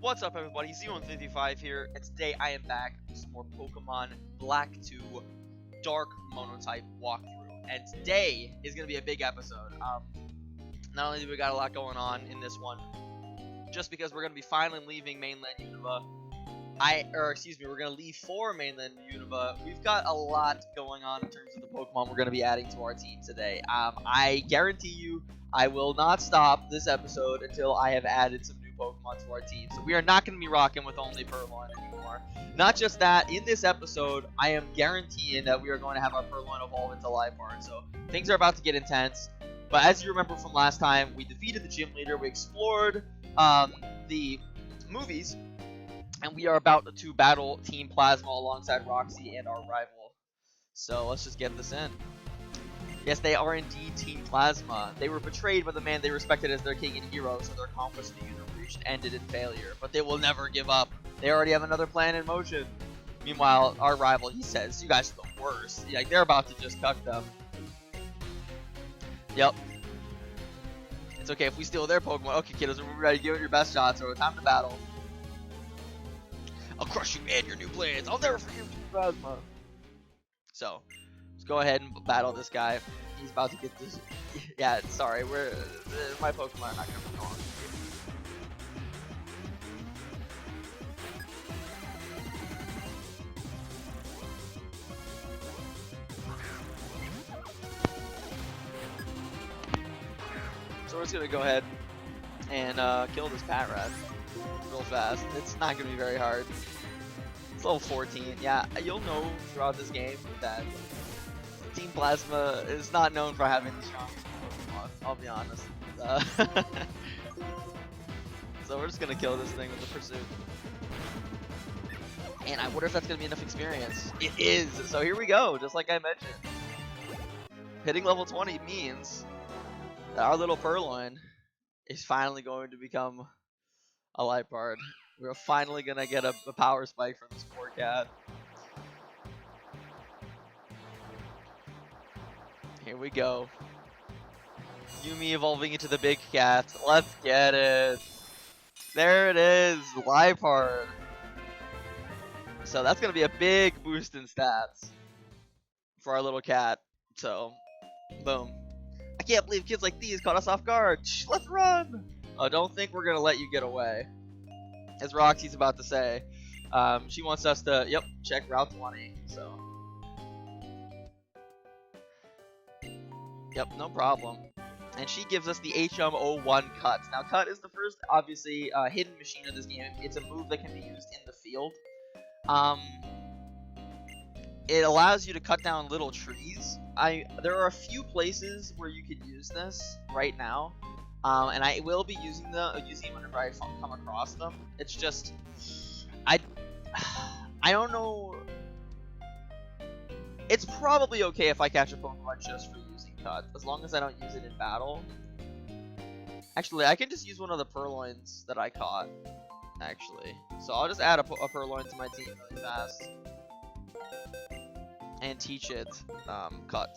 What's up, everybody? Z155 here, and today I am back with some more Pokemon Black 2 Dark Monotype walkthrough. And today is going to be a big episode. Not only do we got a lot going on in this one, just because we're going to be finally leaving mainland Unova, we're going to leave for mainland Unova. We've got a lot going on in terms of the Pokemon we're going to be adding to our team today. I guarantee you, I will not stop this episode until I have added some new Pokemon to our team. So we are not going to be rocking with only Purloin anymore. Not just that, in this episode, I am guaranteeing that we are going to have our Purloin evolve into Liepard. So things are about to get intense. But as you remember from last time, we defeated the gym leader, we explored the movies, and we are about to battle Team Plasma alongside Roxy and our rival. So let's just get this in. Yes, they are indeed Team Plasma. They were betrayed by the man they respected as their king and hero, so their conquest of the universe ended in failure. But they will never give up. They already have another plan in motion. Meanwhile, our rival, he says, you guys are the worst. Like, they're about to just cuck them. Yep. It's okay if we steal their Pokemon. Okay, kiddos, we're ready to give it your best shot, so it's time to battle. I'll crush you and your new plans. I'll never forgive Team Plasma. So, let's go ahead and battle this guy. He's about to get this. Yeah, sorry, my Pokemon are not gonna be gone. So we're just gonna go ahead and kill this Patrat real fast. It's not gonna be very hard. It's level 14. Yeah, you'll know throughout this game that Team Plasma is not known for having the strongest Pokemon, I'll be honest. So we're just gonna kill this thing with the Pursuit. And I wonder if that's gonna be enough experience. It is! So here we go, just like I mentioned. Hitting level 20 means that our little Purloin is finally going to become a Liepard. We're finally gonna get a power spike from this poor cat. Here we go. Yumi evolving into the big cat. Let's get it. There it is, Liepard. So that's gonna be a big boost in stats for our little cat. So, boom. I can't believe kids like these caught us off guard. Shh, let's run. Oh, don't think we're gonna let you get away. As Roxy's about to say, she wants us to, check Route 20. So. Yep, no problem. And she gives us the HM01 Cut. Now, Cut is the first, obviously, hidden machine in this game. It's a move that can be used in the field. It allows you to cut down little trees. There are a few places where you could use this right now. And I will be using them whenever I come across them. It's just, I don't know. It's probably okay if I catch a Pokemon just for using Cut, as long as I don't use it in battle. Actually, I can just use one of the Purloins that I caught, actually. So I'll just add a Purloin to my team really fast. And teach it Cut.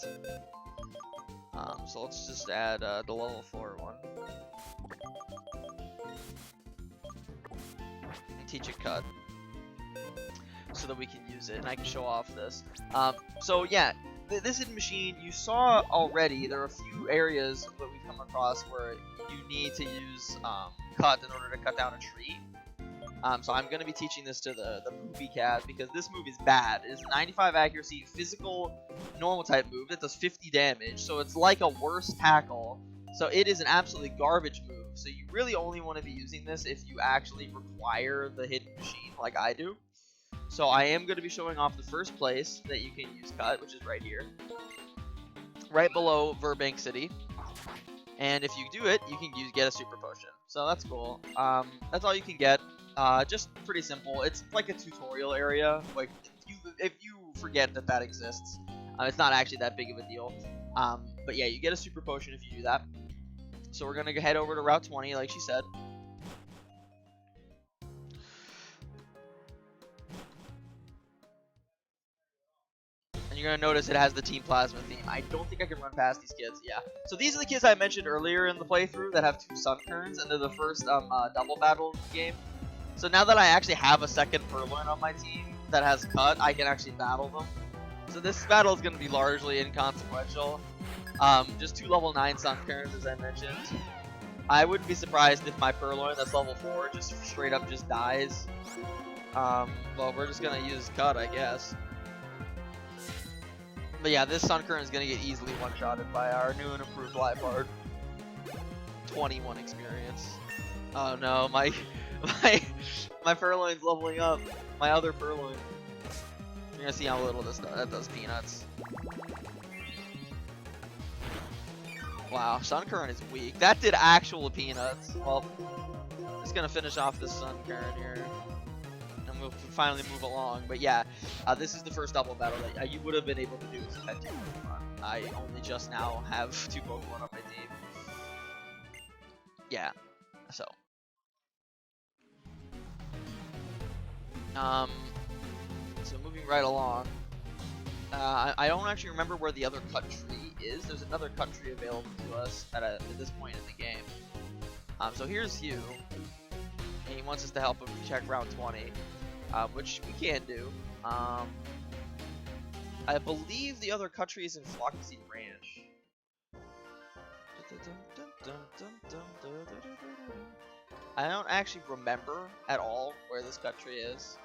So let's just add the level 4 one. And teach it Cut. So that we can use it, and I can show off this. So yeah, this hidden machine, you saw already, there are a few areas that we've come across where you need to use Cut in order to cut down a tree. So I'm going to be teaching this to the Poopy Cat, because this move is bad. It is 95 accuracy, physical, normal type move that does 50 damage, so it's like a worse tackle. So it is an absolutely garbage move. So you really only want to be using this if you actually require the hidden machine, like I do. So I am going to be showing off the first place that you can use Cut, which is right here. Right below Burbank City. And if you do it, you can get a Super Potion. So that's cool. That's all you can get. Just pretty simple. It's like a tutorial area. Like, if you forget that exists, it's not actually that big of a deal. But yeah, you get a Super Potion if you do that. So we're going to head over to Route 20, like she said. You're going to notice it has the Team Plasma theme. I don't think I can run past these kids. Yeah. So these are the kids I mentioned earlier in the playthrough that have 2 Sun Turns, and they're the first double battle in the game. So now that I actually have a second Purloin on my team that has cut, I can actually battle them. So this battle is going to be largely inconsequential. Just 2 level 9 Sun Currents, as I mentioned. I wouldn't be surprised if my Purloin that's level 4 just straight up just dies. Well, we're just going to use cut, I guess. But yeah, this Sun Current is going to get easily one-shotted by our new and improved Liepard. 21 experience. Oh no, my Purloin's leveling up. My other Purloin. You're gonna see how little that does peanuts. Wow, Sun Current is weak. That did actual peanuts. Well, just gonna finish off this Sun Current here, and we'll finally move along. But yeah, this is the first double battle that you would have been able to do as a pet team Pokemon. I only just now have 2 Pokemon on my team. Yeah, so. So moving right along. I don't actually remember where the other cut tree is. There's another cut tree available to us at this point in the game. So here's Hugh, and he wants us to help him check round 20, which we can do. I believe the other cut tree is in Flockseed Ranch. I don't actually remember at all where this cut tree is.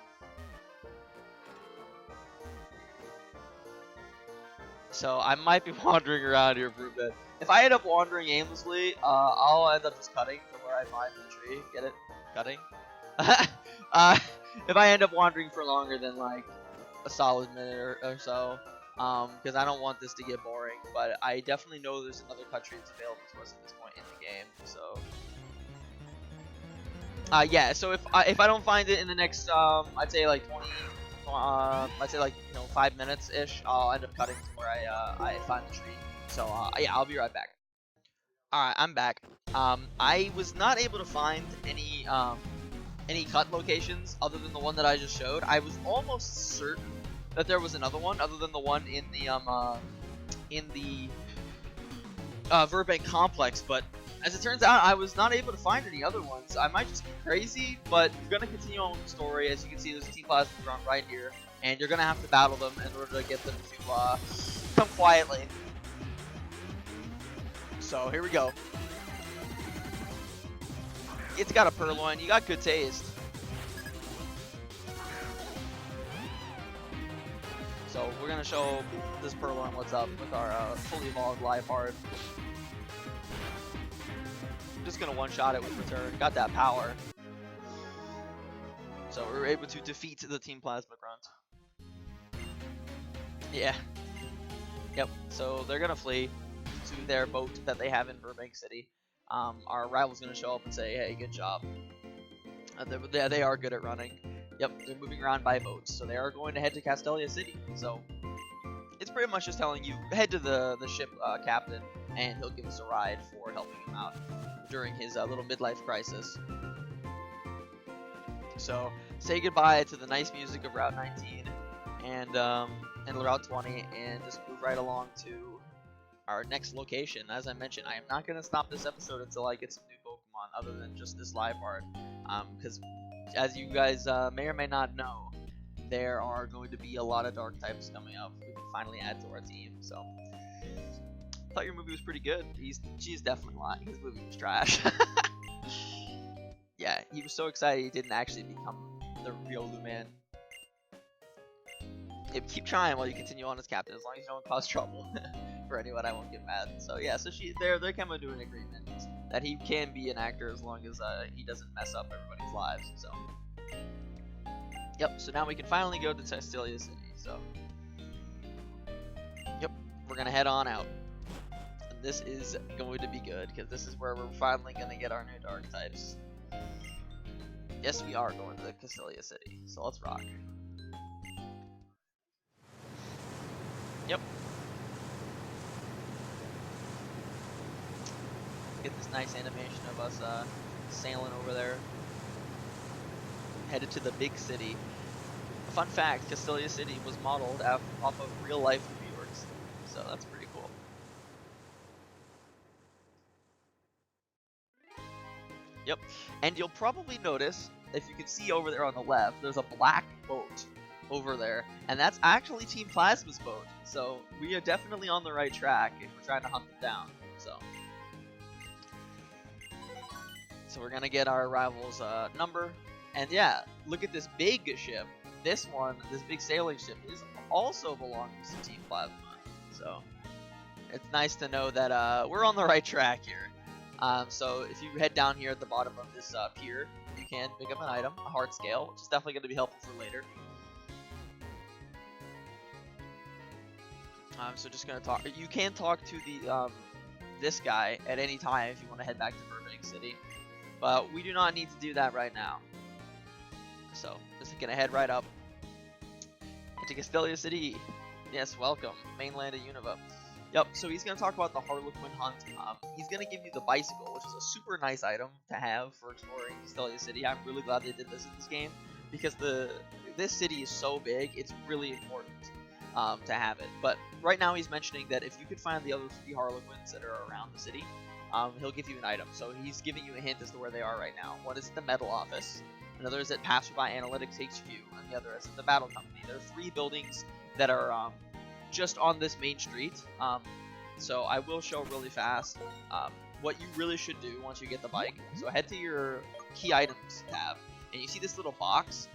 So I might be wandering around here for a bit. If I end up wandering aimlessly, I'll end up just cutting from where I find the tree. Get it? Cutting? If I end up wandering for longer than like a solid minute or so, because I don't want this to get boring. But I definitely know there's another cut tree that's available to us at this point in the game. So yeah. So if I don't find it in the next I'd say like 20. I'd say like 5 minutes ish. I'll end up cutting to where I find the tree. So yeah, I'll be right back. All right, I'm back. I was not able to find any cut locations other than the one that I just showed. I was almost certain that there was another one other than the one in the Verbank complex, but as it turns out, I was not able to find any other ones. I might just be crazy, but we're going to continue on with the story. As you can see, there's a Team Plasma Grunt right here, and you're going to have to battle them in order to get them to come quietly. So, here we go. It's got a Purloin. You got good taste. So, we're going to show this Purloin what's up with our fully evolved Liepard. Just gonna one-shot it with return. Got that power. So we were able to defeat the Team Plasma Grunt. Yeah. Yep. So they're gonna flee to their boat that they have in Burbank City. Our rival's gonna show up and say, "Hey, good job." They are good at running. Yep. They're moving around by boats, so they are going to head to Castelia City. So it's pretty much just telling you head to the ship captain, and he'll give us a ride for helping him out during his little midlife crisis. So say goodbye to the nice music of Route 19 and Route 20, and just move right along to our next location. As I mentioned, I am not going to stop this episode until I get some new Pokemon other than just this Liepard, because as you guys may or may not know, there are going to be a lot of dark types coming up. We can finally add to our team. So I thought your movie was pretty good. She's definitely lying. His movie was trash. Yeah, he was so excited he didn't actually become the real Luman. Yeah, keep trying while you continue on as captain, as long as you don't cause trouble for anyone. I won't get mad. So yeah, so they're coming to an agreement that he can be an actor as long as he doesn't mess up everybody's lives. So yep. So now we can finally go to Castelia City. So yep, we're gonna head on out. This is going to be good, because this is where we're finally going to get our new dark types. Yes, we are going to the Castelia City, so let's rock. Yep. Get this nice animation of us sailing over there. Headed to the big city. Fun fact, Castelia City was modeled off of real life New York City, so that's pretty cool. Yep. And you'll probably notice, if you can see over there on the left, there's a black boat over there. And that's actually Team Plasma's boat. So we are definitely on the right track if we're trying to hunt them down. So we're gonna get our rival's number. And yeah, look at this big ship. This big sailing ship is also belongs to Team Plasma. So it's nice to know that we're on the right track here. So if you head down here at the bottom of this pier, you can pick up an item, a heart scale, which is definitely going to be helpful for later. So just going to talk. You can talk to the this guy at any time if you want to head back to Burbank City, but we do not need to do that right now. So just going to head right up into Castelia City. Yes, welcome, mainland of Unova. Yep, so he's going to talk about the Harlequin hunt. He's going to give you the bicycle, which is a super nice item to have for exploring Castelia City. I'm really glad they did this in this game, because this city is so big, it's really important to have it. But right now he's mentioning that if you could find the other 3 Harlequins that are around the city, he'll give you an item. So he's giving you a hint as to where they are right now. One is at the Metal Office, another is at Passerby Analytics HQ, and the other is at the Battle Company. There are 3 buildings that are just on this main street. So I will show really fast what you really should do once you get the bike. So head to your key items tab, and you see this little box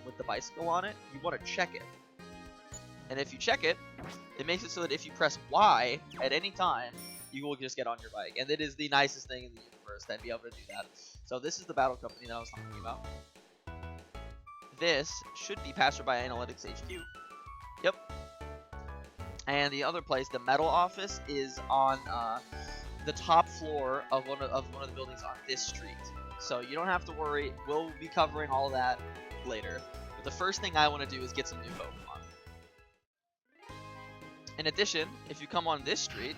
with the bicycle on it. You want to check it, and if you check it, it makes it so that if you press Y at any time, you will just get on your bike. And it is the nicest thing in the universe to be able to do that. So this is the Battle Company that I was talking about. This should be Passerby Analytics HQ. Yep. And the other place, the Metal Office, is on the top floor of one of the buildings on this street. So you don't have to worry. We'll be covering all that later. But the first thing I want to do is get some new Pokemon. In addition, if you come on this street,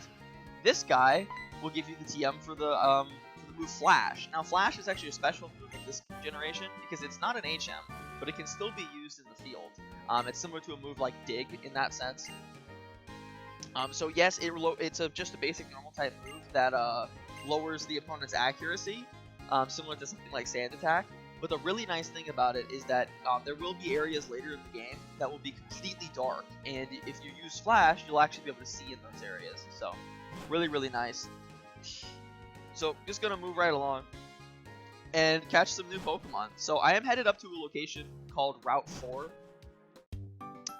this guy will give you the TM for the move Flash. Now, Flash is actually a special move in this generation because it's not an HM, but it can still be used in the field. It's similar to a move like Dig in that sense. So yes, it's just a basic normal type move that lowers the opponent's accuracy, similar to something like Sand Attack. But the really nice thing about it is that there will be areas later in the game that will be completely dark, and if you use Flash, you'll actually be able to see in those areas. So really, really nice. So just gonna move right along and catch some new Pokemon. So I am headed up to a location called Route 4.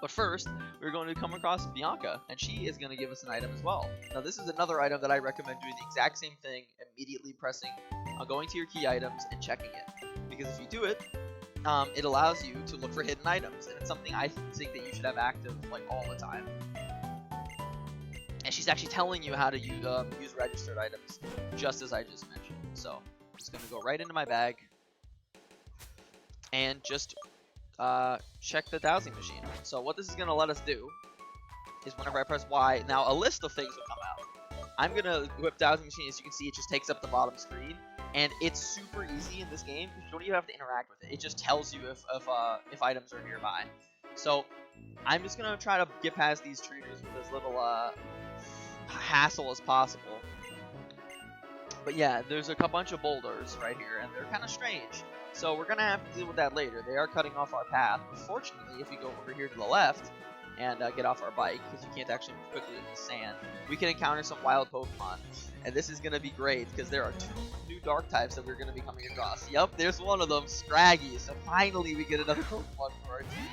But first, we're going to come across Bianca, and she is going to give us an item as well. Now, this is another item that I recommend doing the exact same thing, immediately pressing, going to your key items and checking it. Because if you do it, it allows you to look for hidden items, and it's something I think that you should have active like all the time. And she's actually telling you how to use registered items, just as I just mentioned. So, I'm just going to go right into my bag, and just check the dowsing machine. So what this is going to let us do is whenever I press Y, now a list of things will come out. I'm going to whip dowsing machine. As you can see, it just takes up the bottom screen, and it's super easy in this game because you don't even have to interact with it. It just tells you if items are nearby. So I'm just going to try to get past these trainers with as little hassle as possible. But yeah, there's a bunch of boulders right here, and they're kind of strange. So we're going to have to deal with that later. They are cutting off our path. But fortunately, if we go over here to the left and get off our bike, because you can't actually move quickly in the sand, we can encounter some wild Pokemon. And this is going to be great, because there are 2 new dark types that we're going to be coming across. Yep, there's one of them, Scraggy. So finally we get another Pokemon for our team.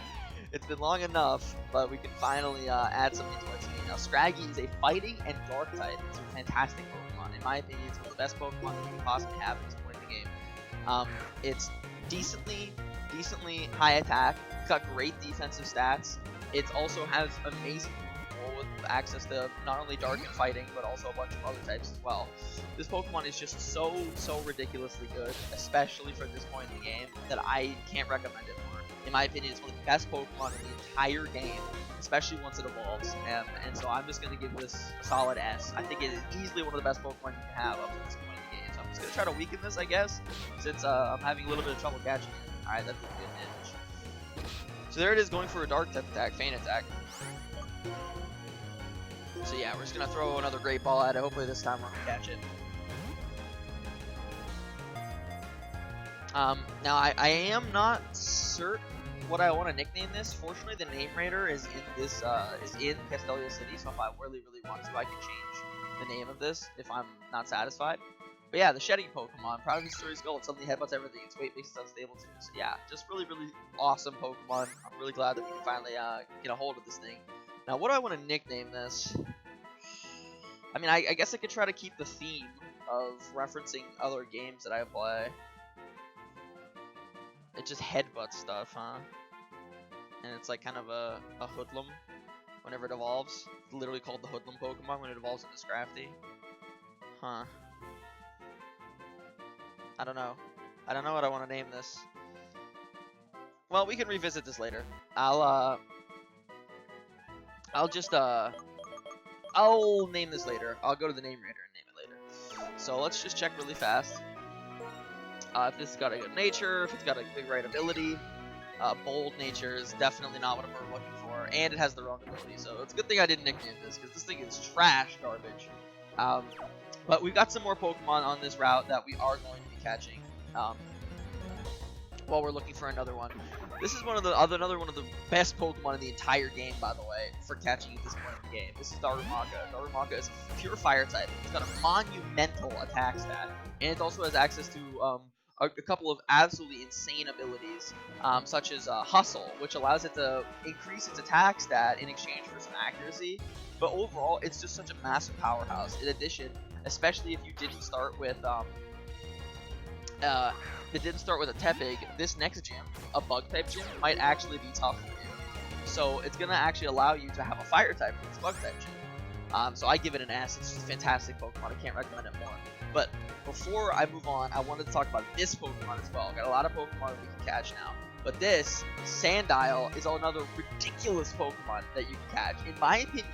It's been long enough, but we can finally add something to our team. Now, Scraggy is a fighting and dark type. It's a fantastic Pokemon. In my opinion, it's one of the best Pokemon that you can possibly have at this point in the game. It's decently high attack. It's got great defensive stats. It also has amazing control with access to not only dark and fighting, but also a bunch of other types as well. This Pokemon is just so ridiculously good, especially for this point in the game, that I can't recommend it more. In my opinion, it's one of the best Pokemon in the entire game, especially once it evolves. And so I'm just going to give this a solid S. I think it is easily one of the best Pokemon you can have up to this point. I'm just going to try to weaken this, I guess, since I'm having a little bit of trouble catching it. Alright, that's a good damage. So there it is, going for a dark type attack, feint attack. So yeah, we're just going to throw another great ball at it. Hopefully this time we're going to catch it. Now I am not certain what I want to nickname this. Fortunately, the name raider is in this is in Castelia City, so if I really want to, I can change the name of this if I'm not satisfied. But yeah, the shedding Pokemon, proud of his story skull, it suddenly headbutts everything. Its weight makes it unstable too. So yeah, just really awesome Pokemon. I'm really glad that we can finally get a hold of this thing. Now, what do I want to nickname this? I mean, I guess I could try to keep the theme of referencing other games that I play. It just headbutt stuff, huh? And it's like kind of a hoodlum whenever it evolves. It's literally called the hoodlum Pokemon when it evolves into Scrafty. Huh. I don't know. I don't know what I want to name this. Well, we can revisit this later. I'll name this later. I'll go to the name raider and name it later. So let's just check really fast. If this has got a good nature, if it's got a big right ability. Bold nature is definitely not what we're looking for, and it has the wrong ability, so it's a good thing I didn't nickname this, because this thing is trash garbage. But we've got some more Pokemon on this route that we are going to be catching while we're looking for another one. This is another one of the best Pokemon in the entire game, by the way, for catching at this point in the game. This is Darumaka. Darumaka is pure fire type. It's got a monumental attack stat, and it also has access to a couple of absolutely insane abilities, such as Hustle, which allows it to increase its attack stat in exchange for some accuracy. But overall, it's just such a massive powerhouse. In addition, especially if you didn't start with a Tepig, this next gym, a Bug-type gym, might actually be tough for you. So it's gonna actually allow you to have a Fire type for this Bug-type gym. So I give it an S. It's just a fantastic Pokemon. I can't recommend it more. But before I move on, I wanted to talk about this Pokemon as well. Got a lot of Pokemon we can catch now. But this, Sandile, is another ridiculous Pokemon that you can catch. In my opinion,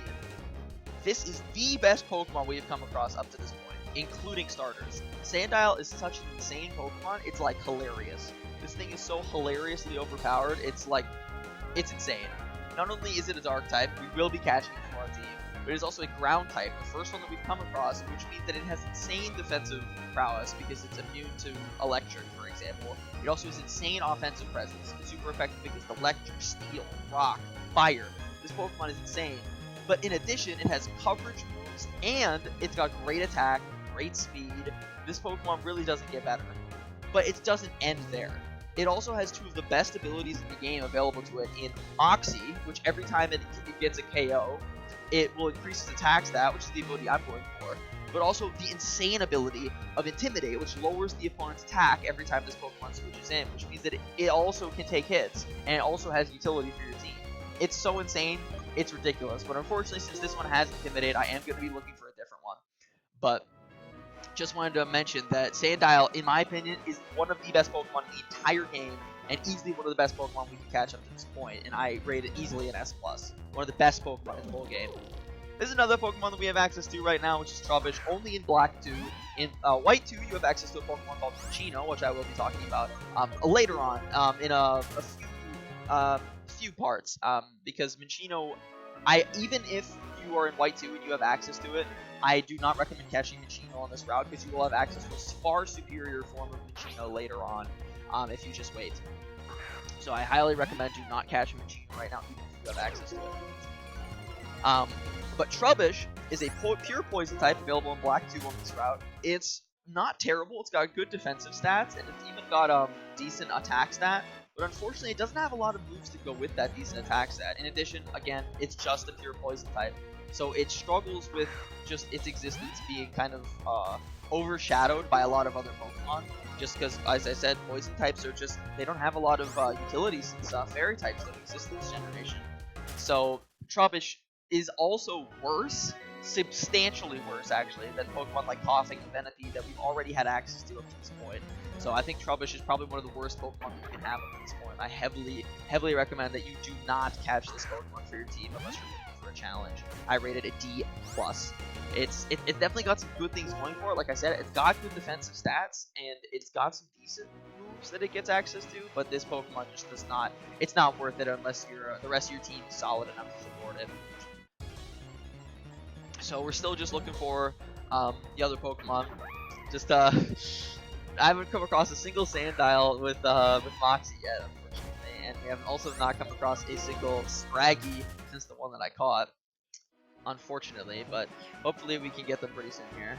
this is the best Pokemon we have come across up to this point, including starters. Sandile is such an insane Pokemon, it's like hilarious. This thing is so hilariously overpowered, it's insane. Not only is it a dark type, we will be catching it for our team, but it is also a ground type, the first one that we've come across, which means that it has insane defensive prowess because it's immune to electric, for example. It also has insane offensive presence, it's super effective against electric, steel, rock, fire. This Pokemon is insane. But in addition, it has coverage moves, and it's got great attack, great speed. This Pokemon really doesn't get better. But it doesn't end there. It also has two of the best abilities in the game available to it in Moxie, which every time it gets a KO, it will increase its attack stat, which is the ability I'm going for. But also the insane ability of Intimidate, which lowers the opponent's attack every time this Pokemon switches in, which means that it also can take hits, and it also has utility for your team. It's so insane. It's ridiculous, but unfortunately, since this one has Intimidate, I am going to be looking for a different one. But just wanted to mention that Sandile, in my opinion, is one of the best Pokemon in the entire game, and easily one of the best Pokemon we can catch up to this point, and I rate it easily an S+. One of the best Pokemon in the whole game. This is another Pokemon that we have access to right now, which is Trubbish, only in Black 2. In White 2, you have access to a Pokemon called Minccino, which I will be talking about later on in a few parts, because Minccino, even if you are in White 2 and you have access to it, I do not recommend catching Minccino on this route because you will have access to a far superior form of Minccino later on, if you just wait. So I highly recommend you not catch Minccino right now, even if you have access to it. But Trubbish is a pure poison type available in Black 2 on this route. It's not terrible, it's got good defensive stats, and it's even got decent attack stat. But unfortunately, it doesn't have a lot of moves to go with that decent attack stat. In addition, again, it's just a pure poison type. So it struggles with just its existence being kind of overshadowed by a lot of other Pokemon. Just because, as I said, poison types are just, they don't have a lot of utility since fairy types don't exist in this generation. So Trubbish is also worse, substantially worse actually, than Pokemon like Coughing and Venipede that we've already had access to up to this point. So I think Trubbish is probably one of the worst Pokemon you can have at this point. I heavily recommend that you do not catch this Pokemon for your team unless you're looking for a challenge. I rate it a D+. It's definitely got some good things going for it. Like I said, it's got good defensive stats, and it's got some decent moves that it gets access to, but this Pokemon just does not, it's not worth it unless the rest of your team is solid enough to support it. So we're still just looking for the other Pokemon. Just I haven't come across a single Sandile with Moxie yet, unfortunately, and we have also not come across a single Scraggy since the one that I caught, unfortunately. But hopefully we can get them pretty soon here.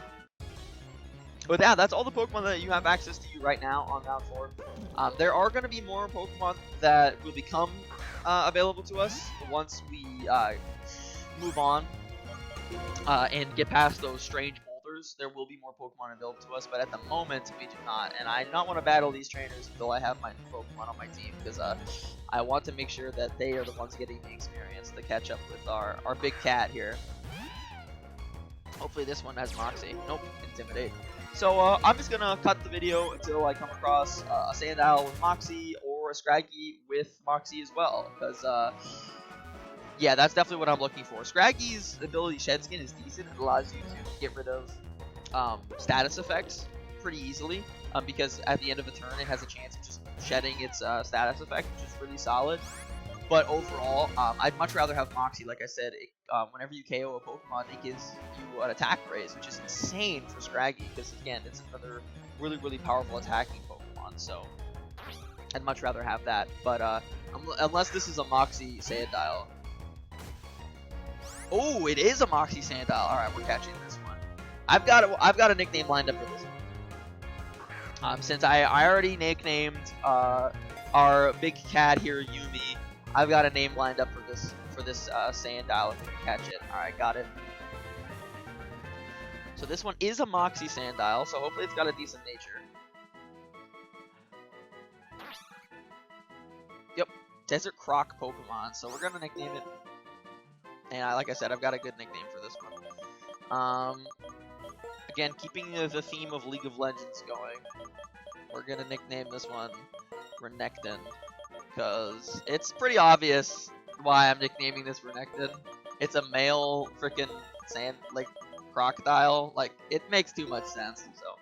But yeah, that's all the Pokemon that you have access to right now on Route 4. There are going to be more Pokemon that will become available to us once we move on and get past those strange boulders. There will be more Pokemon available to us, but at the moment we do not. And I do not want to battle these trainers until I have my Pokemon on my team, because I want to make sure that they are the ones getting the experience to catch up with our big cat here. Hopefully this one has Moxie. Nope, Intimidate. So I'm just gonna cut the video until I come across a Sandile with Moxie or a Scraggy with Moxie as well, because yeah, that's definitely what I'm looking for. Scraggy's ability Shed Skin is decent. It allows you to get rid of status effects pretty easily, because at the end of a turn it has a chance of just shedding its status effect, which is really solid. But overall, I'd much rather have Moxie. Like I said, whenever you KO a Pokemon, it gives you an attack raise, which is insane for Scraggy, because again, it's another really, really powerful attacking Pokemon. So I'd much rather have that. But unless this is a Moxie Sandile. Oh, it is a Moxie Sandile. All right, we're catching this one. I've got a nickname lined up for this one. Since I already nicknamed our big cat here, Yumi. I've got a name lined up for this Sandile if we can catch it. Alright, got it. So this one is a Moxie Sandile, so hopefully it's got a decent nature. Yep, Desert Croc Pokemon, so we're gonna nickname it. And like I said, I've got a good nickname for this one. Again, keeping the theme of League of Legends going, we're gonna nickname this one Renekton. Because it's pretty obvious why I'm nicknaming this Renekton. It's a male freaking crocodile. Like, it makes too much sense. So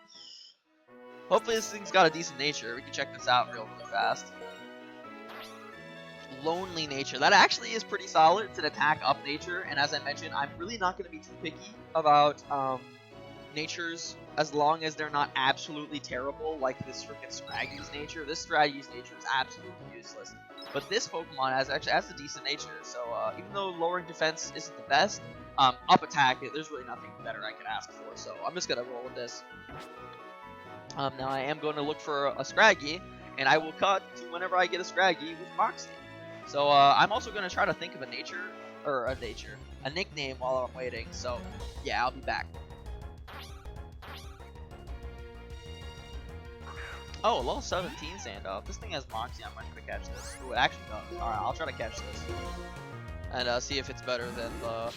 hopefully this thing's got a decent nature. We can check this out really fast. Lonely nature. That actually is pretty solid. It's an attack up nature, and as I mentioned, I'm really not going to be too picky about natures as long as they're not absolutely terrible, like this freaking Scraggy's nature. This Scraggy's nature is absolutely useless. But this Pokemon has a decent nature, so even though lowering defense isn't the best, up attack, there's really nothing better I can ask for, so I'm just going to roll with this. Now I am going to look for a Scraggy, and I will cut to whenever I get a Scraggy with Moxie. So I'm also going to try to think of a nickname while I'm waiting, so yeah, I'll be back. Oh, level 17 Sandile. If this thing has Moxie, I'm not going to catch this. Ooh, it actually does. Alright, I'll try to catch this. And see if it's better than the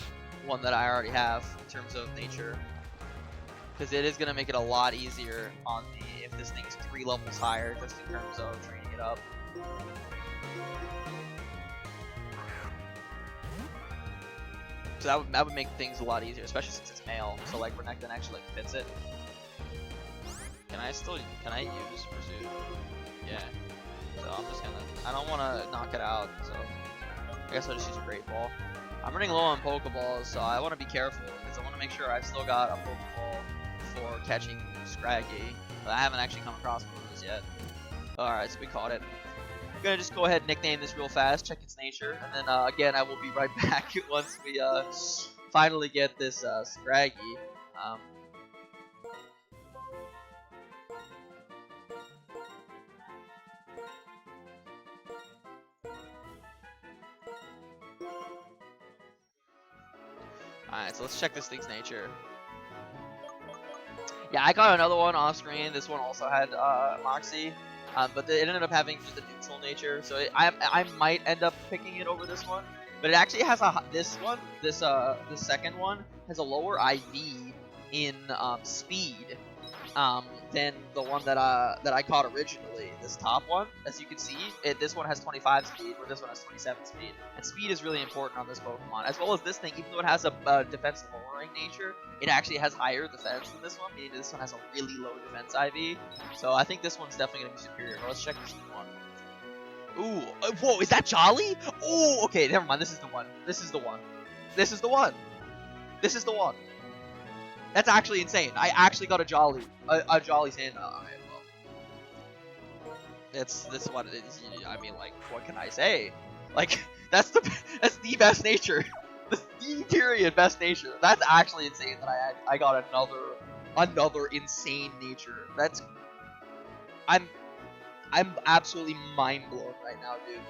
one that I already have in terms of nature. Because it is going to make it a lot easier on me if this thing's 3 levels higher, just in terms of training it up. So that would make things a lot easier, especially since it's male. So like Renekton actually fits it. Can I use Pursuit? Yeah. So I'm just gonna, I don't want to knock it out, so I guess I'll just use Great Ball. I'm running low on Pokeballs, so I want to be careful, because I want to make sure I've still got a Pokeball for catching Scraggy. But I haven't actually come across one of those yet. Alright, so we caught it. I'm gonna just go ahead and nickname this real fast, check its nature, and then again I will be right back once we finally get this Scraggy. Alright, so let's check this thing's nature. Yeah, I got another one off screen. This one also had Moxie, but it ended up having just a neutral nature. So I might end up picking it over this one. But it actually has this second one has a lower IV in speed than the one that I caught originally. This top one, as you can see, this one has 25 speed, where this one has 27 speed. And speed is really important on this Pokemon, as well as this thing. Even though it has a defense lowering nature, it actually has higher defense than this one, meaning this one has a really low defense IV. So I think this one's definitely gonna be superior. But let's check this one. Ooh, whoa, is that Jolly? Oh, okay, never mind. This is the one. This is the one. This is the one. This is the one. That's actually insane. I actually got a Jolly Sandile. Alright, well, This is what it is. I mean, like, what can I say? Like, that's the best nature. The period best nature. That's actually insane that I got another insane nature. I'm absolutely mind blown right now, dude.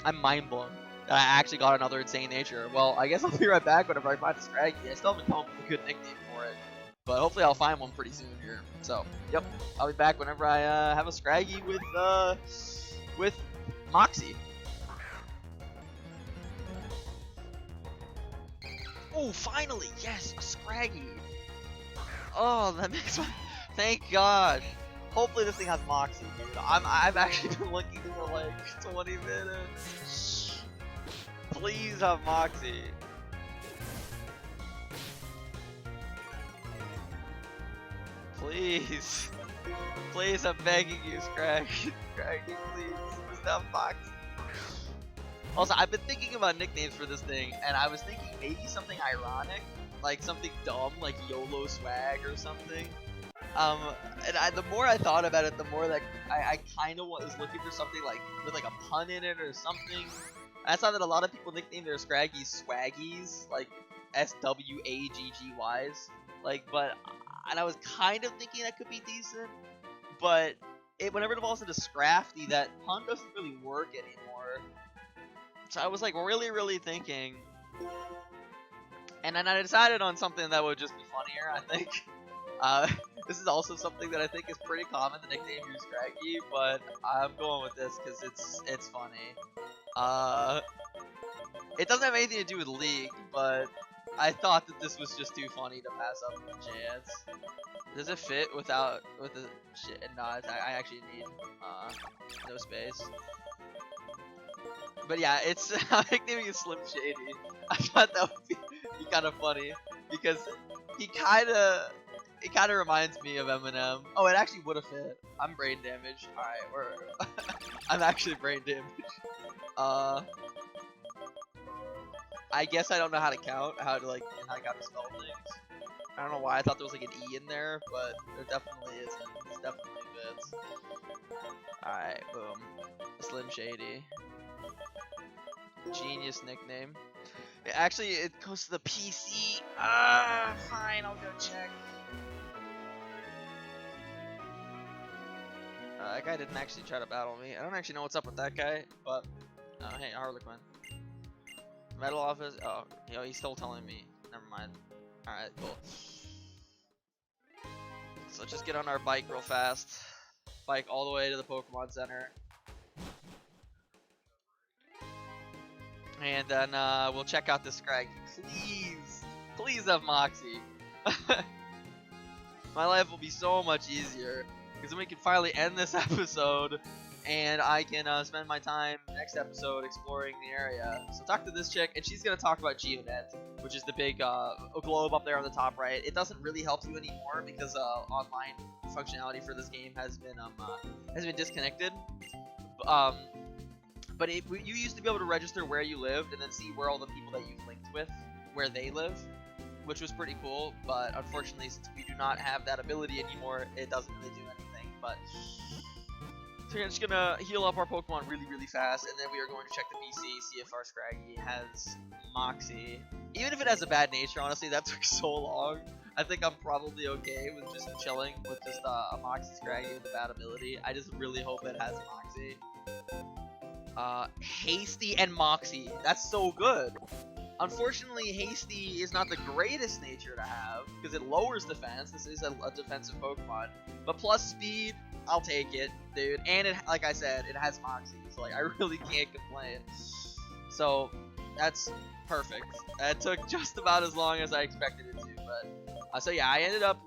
I'm mind blown that I actually got another insane nature. Well, I guess I'll be right back whenever I find a Scraggy. I still haven't come up with a good nickname for it, but hopefully I'll find one pretty soon here. So, yep, I'll be back whenever I have a Scraggy with Moxie. Oh, finally, yes, a Scraggy. Oh, that makes my... Thank God. Hopefully this thing has Moxie, dude. I've actually been looking for like 20 minutes. Please have Moxie. Please. Please, I'm begging you, Scraggy. Scraggy, please. Just have Moxie. Also, I've been thinking about nicknames for this thing, and I was thinking maybe something ironic, like something dumb, like YOLO Swag or something. And the more I thought about it, the more that I kind of was looking for something like with like a pun in it or something. I saw that a lot of people nickname their Scraggies Swaggies, like SWAGGYs, like, and I was kind of thinking that could be decent, but whenever it evolves into Scrafty, that pun doesn't really work anymore. So I was like really thinking, and then I decided on something that would just be funnier, I think. This is also something that I think is pretty common, the nickname you Scraggy, but I'm going with this because it's funny. It doesn't have anything to do with League, but I thought that this was just too funny to pass up the chance. Does it fit with the shit? No, I actually need no space. But yeah, I'm nicknaming it Slim Shady. I thought that would be kind of funny because it kind of reminds me of Eminem. Oh, it actually would have fit. I'm brain damaged. Alright, I'm actually brain damaged. I guess I don't know how to count, how to spell things. I don't know why I thought there was like an E in there, but there definitely isn't. It's definitely fits. Alright, boom. Slim Shady. Genius nickname. Actually, it goes to the PC. Fine, I'll go check. That guy didn't actually try to battle me. I don't actually know what's up with that guy, but hey, Harlequin. Metal Office. Oh, yo, he's still telling me. Never mind. All right, cool. So let's just get on our bike real fast. Bike all the way to the Pokemon Center, and then we'll check out this Scraggy. Please have Moxie. My life will be so much easier. Because then we can finally end this episode, and I can spend my time next episode exploring the area. So talk to this chick, and she's going to talk about Geonet, which is the big globe up there on the top right. It doesn't really help you anymore because online functionality for this game has been disconnected. But you used to be able to register where you lived and then see where all the people that you've linked with, where they live, which was pretty cool. But unfortunately, since we do not have that ability anymore, it doesn't really do anything. But so we're just gonna heal up our Pokemon really fast, and then we are going to check the PC, see if our Scraggy has Moxie. Even if it has a bad nature, honestly, that took so long. I think I'm probably okay with just chilling with just a Moxie Scraggy with a bad ability. I just really hope it has Moxie. Hasty and Moxie. That's so good. Unfortunately, Hasty is not the greatest nature to have because it lowers defense. This is a defensive Pokemon, but plus speed, I'll take it, dude. And it, like I said, it has Moxie, so like I really can't complain. So that's perfect. It took just about as long as I expected it to, but so yeah, I ended up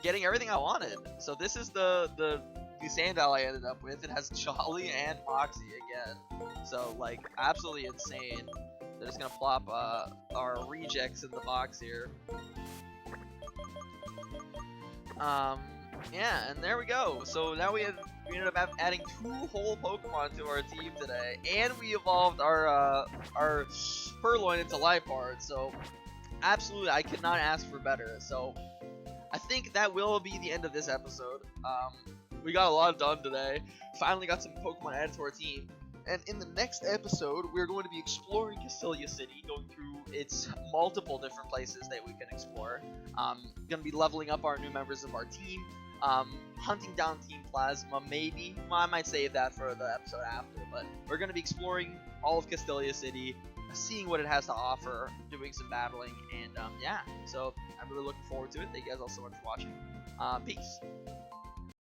getting everything I wanted. So this is the Sandile I ended up with. It has Jolly and Moxie again. So like absolutely insane. They're just gonna plop our rejects in the box here. Yeah, and there we go. So now we ended up adding 2 whole Pokemon to our team today, and we evolved our Purloin into Liepard. So absolutely, I could not ask for better. So I think that will be the end of this episode. we got a lot done today. Finally got some Pokemon added to our team. And in the next episode, we're going to be exploring Castelia City, going through its multiple different places that we can explore. Going to be leveling up our new members of our team, hunting down Team Plasma, maybe. Well, I might save that for the episode after, but we're going to be exploring all of Castelia City, seeing what it has to offer, doing some battling, and yeah, so I'm really looking forward to it. Thank you guys all so much for watching. Peace.